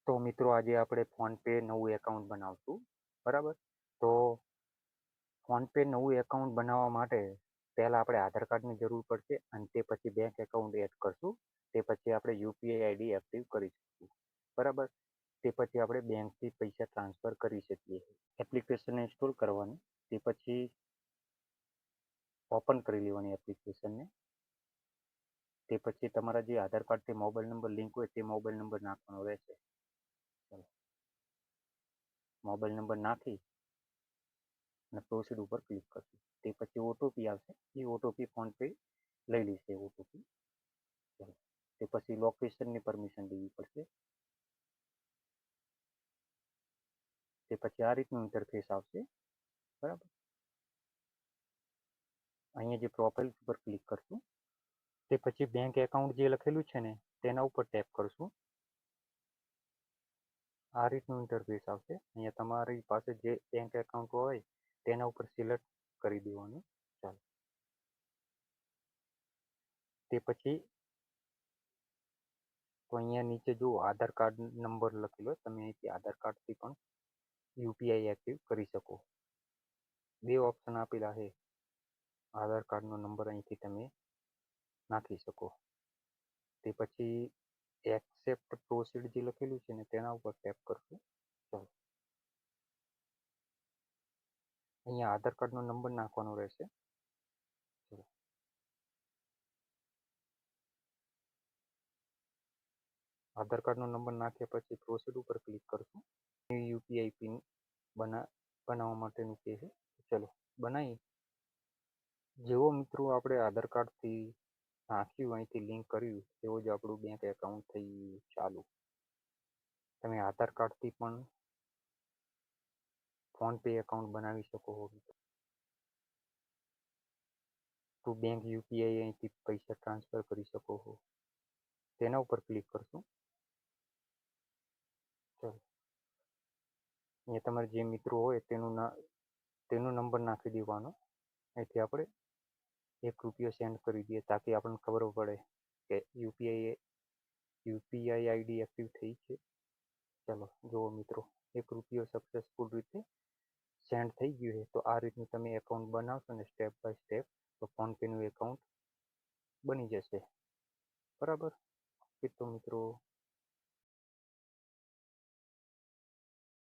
તો મિત્રો આજે આપણે ફોનપે નવું એકાઉન્ટ બનાવશું, બરાબર. તો ફોનપે નવું એકાઉન્ટ બનાવવા માટે પહેલાં આપણે આધાર કાર્ડની જરૂર પડશે અને તે પછી બેંક એકાઉન્ટ એડ કરશું. તે પછી આપણે યુપીઆઈ આઈડી એક્ટિવ કરી શકીશું, બરાબર. તે પછી આપણે બેંકથી પૈસા ટ્રાન્સફર કરી શકીએ. એપ્લિકેશન ઇન્સ્ટોલ કરવાની, તે પછી ઓપન કરી લેવાની એપ્લિકેશનને. તે પછી તમારા જે આધાર કાર્ડથી મોબાઈલ નંબર લિંક હોય તે મોબાઈલ નંબર નાખવાનો રહેશે. ચાલો, મોબાઈલ નંબર નાખી અને પ્રોસીડ ઉપર ક્લિક કરશું. તે પછી ઓટીપી આવશે, એ ઓટીપી ફોનપે લઈ લેશે ઓટીપી. ચાલો, તે પછી લોકેશનની પરમિશન દેવી પડશે. તે પછી આ રીતનું ઇન્ટરફેસ આવશે, બરાબર. અહીંયા જે પ્રોફાઇલ ઉપર ક્લિક કરશું. તે પછી બેંક એકાઉન્ટ જે લખેલું છે ને તેના ઉપર ટેપ કરશું. આ રીતનું ઇન્ટરફેસ આવશે. અહીંયા તમારી પાસે જે બેંક એકાઉન્ટ હોય તેના ઉપર સિલેક્ટ કરી દેવાનું. ચાલો, તે પછી તો અહીંયા નીચે જો આધાર કાર્ડ નંબર લખેલો હોય, તમે અહીંથી આધાર કાર્ડથી પણ યુપીઆઈ એક્ટિવ કરી શકો. બે ઓપ્શન આપેલા છે. આધાર કાર્ડનો નંબર અહીંથી તમે નાખી શકો. તે પછી એક્સેપ્ટ પ્રોસીડ જે લખેલું છે ને તેના ઉપર ટેપ કરશું. ચાલો, અહીંયા આધાર કાર્ડનો નંબર નાખવાનો રહેશે. ચલો, આધાર કાર્ડનો નંબર નાખ્યા પછી પ્રોસીડ ઉપર ક્લિક કરશું. યુપીઆઈ પિન બનાવવા માટેનું કહે છે. ચલો, બનાવી. જેવો મિત્રો આપણે આધાર કાર્ડથી નાખ્યું, અહીંથી લિંક કર્યું, તેવો જ આપણું બેંક એકાઉન્ટ થઈ ગયું ચાલુ. તમે આધાર કાર્ડથી પણ ફોનપે એકાઉન્ટ બનાવી શકો છો. તો બેંક યુપીઆઈ અહીંથી પૈસા ટ્રાન્સફર કરી શકો છો. તેના ઉપર ક્લિક કરશું. ચલો, અહીંયા તમારે જે મિત્રો હોય તેનો નંબર નાખી દેવાનો. અહીંથી આપણે ₹1 સેન્ડ કરી દઈએ તાકી આપણને ખબર પડે કે યુપીઆઈ આઈડી એક્ટિવ થઈ છે. ચાલો જુઓ મિત્રો, ₹1 સક્સેસફુલ રીતે સેન્ડ થઈ ગયું છે. તો આ રીતનું તમે એકાઉન્ટ બનાવશો ને સ્ટેપ બાય સ્ટેપ, તો ફોનપેનું એકાઉન્ટ બની જશે, બરાબર. તો મિત્રો